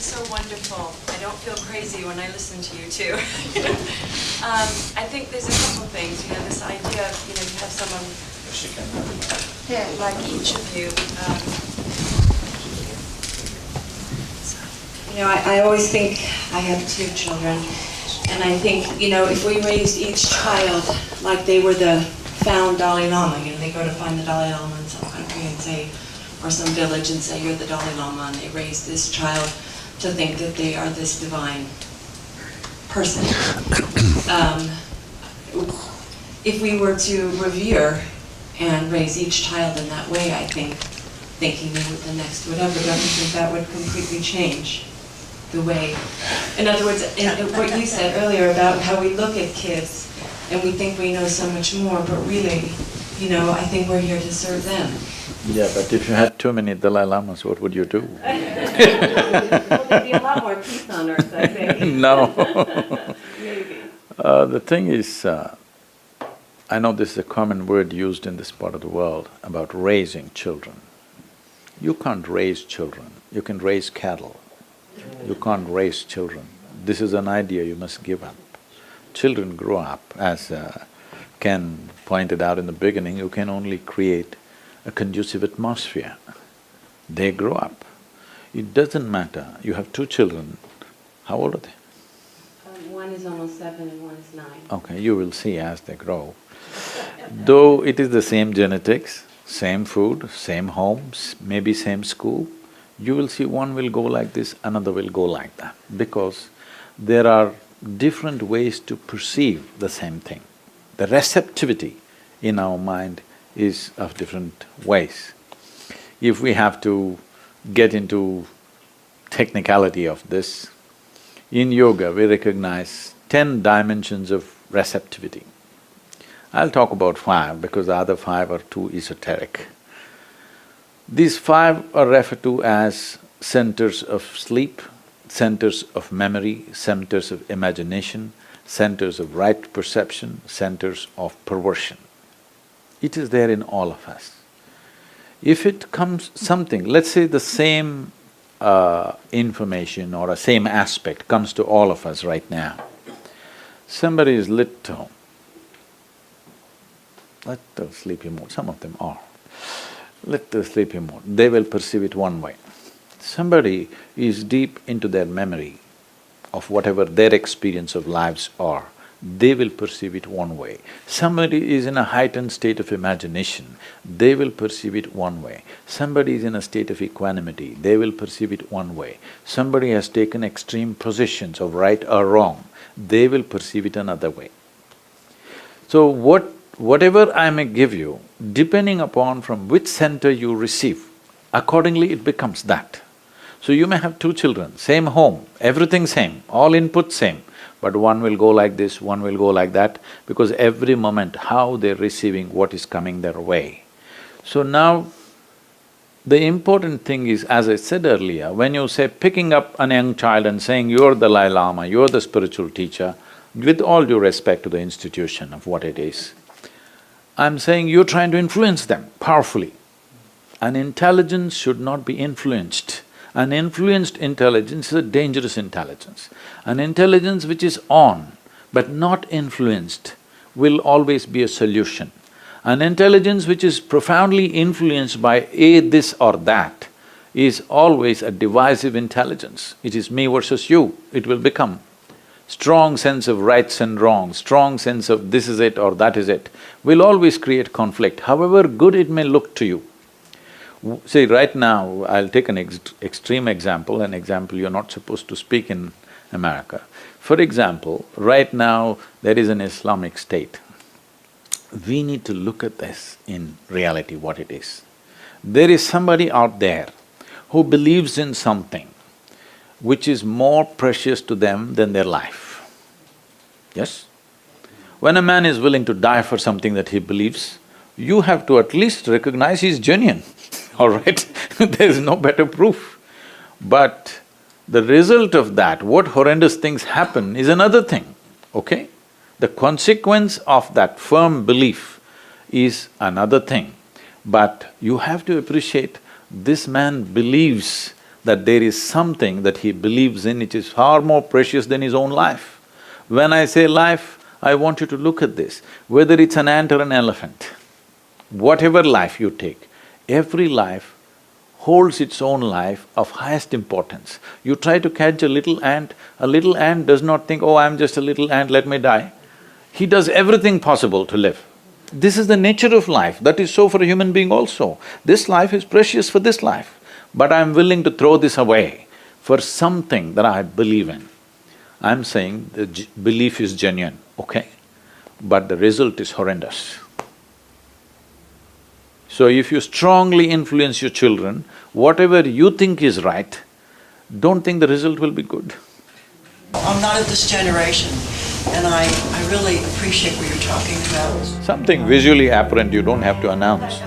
is so wonderful. I don't feel crazy when I listen to you too. I think there's a couple things. This idea of you have someone like each of you. I always think I have 2 children, and I think if we raised each child like they were the found Dalai Lama, they go to find the Dalai Lama in some country and say, or some village and say, you're the Dalai Lama, and they raise this child to think that they are this divine person. If we were to revere and raise each child in that way, I think, thinking they were the next whatever, don't you think that would completely change the way? In other words, what you said earlier about how we look at kids and we think we know so much more, but really, I think we're here to serve them. Yeah, but if you had too many Dalai Lamas, what would you do? Well, there'd be a lot more peace on earth, I think. No. Maybe. The thing is, I know this is a common word used in this part of the world about raising children. You can't raise children, you can raise cattle. You can't raise children. This is an idea you must give up. Children grow up, as Ken pointed out in the beginning, you can only create a conducive atmosphere. They grow up. It doesn't matter, you have 2 children, how old are they? One is almost 7 and one is 9. Okay, you will see as they grow. Though it is the same genetics, same food, same homes, maybe same school, you will see one will go like this, another will go like that, because there are different ways to perceive the same thing. The receptivity in our mind is of different ways. If we have to get into technicality of this, in yoga we recognize 10 dimensions of receptivity. I'll talk about 5 because the other 5 are too esoteric. These 5 are referred to as centers of sleep, centers of memory, centers of imagination, centers of right perception, centers of perversion. It is there in all of us. If it comes something, let's say the same information or a same aspect comes to all of us right now. Somebody is little sleepy mode, some of them are. Little sleepy mode, they will perceive it one way. Somebody is deep into their memory of whatever their experience of lives are, they will perceive it one way. Somebody is in a heightened state of imagination, they will perceive it one way. Somebody is in a state of equanimity, they will perceive it one way. Somebody has taken extreme positions of right or wrong, they will perceive it another way. So whatever I may give you, depending upon from which center you receive, accordingly it becomes that. So you may have 2 children, same home, everything same, all input same, but one will go like this, one will go like that, because every moment how they're receiving what is coming their way. So now, the important thing is, as I said earlier, when you say picking up a young child and saying, you're the Dalai Lama, you're the spiritual teacher, with all due respect to the institution of what it is, I'm saying you're trying to influence them powerfully. An intelligence should not be influenced. An influenced intelligence is a dangerous intelligence. An intelligence which is on but not influenced will always be a solution. An intelligence which is profoundly influenced by this or that is always a divisive intelligence. It is me versus you, it will become. Strong sense of rights and wrongs, strong sense of this is it or that is it, will always create conflict, however good it may look to you. See, right now, I'll take an extreme example, an example you're not supposed to speak in America. For example, right now there is an Islamic state. We need to look at this in reality, what it is. There is somebody out there who believes in something which is more precious to them than their life. Yes? When a man is willing to die for something that he believes, you have to at least recognize he's genuine, all right? There is no better proof. But the result of that, what horrendous things happen is another thing, okay? The consequence of that firm belief is another thing. But you have to appreciate this man believes that there is something that he believes in which is far more precious than his own life. When I say life, I want you to look at this, whether it's an ant or an elephant, whatever life you take, every life holds its own life of highest importance. You try to catch a little ant does not think, oh, I'm just a little ant, let me die. He does everything possible to live. This is the nature of life, that is so for a human being also. This life is precious for this life, but I'm willing to throw this away for something that I believe in. I'm saying the belief is genuine, okay, but the result is horrendous. So if you strongly influence your children, whatever you think is right, don't think the result will be good. I'm not of this generation, and I really appreciate what you're talking about. Something visually apparent you don't have to announce.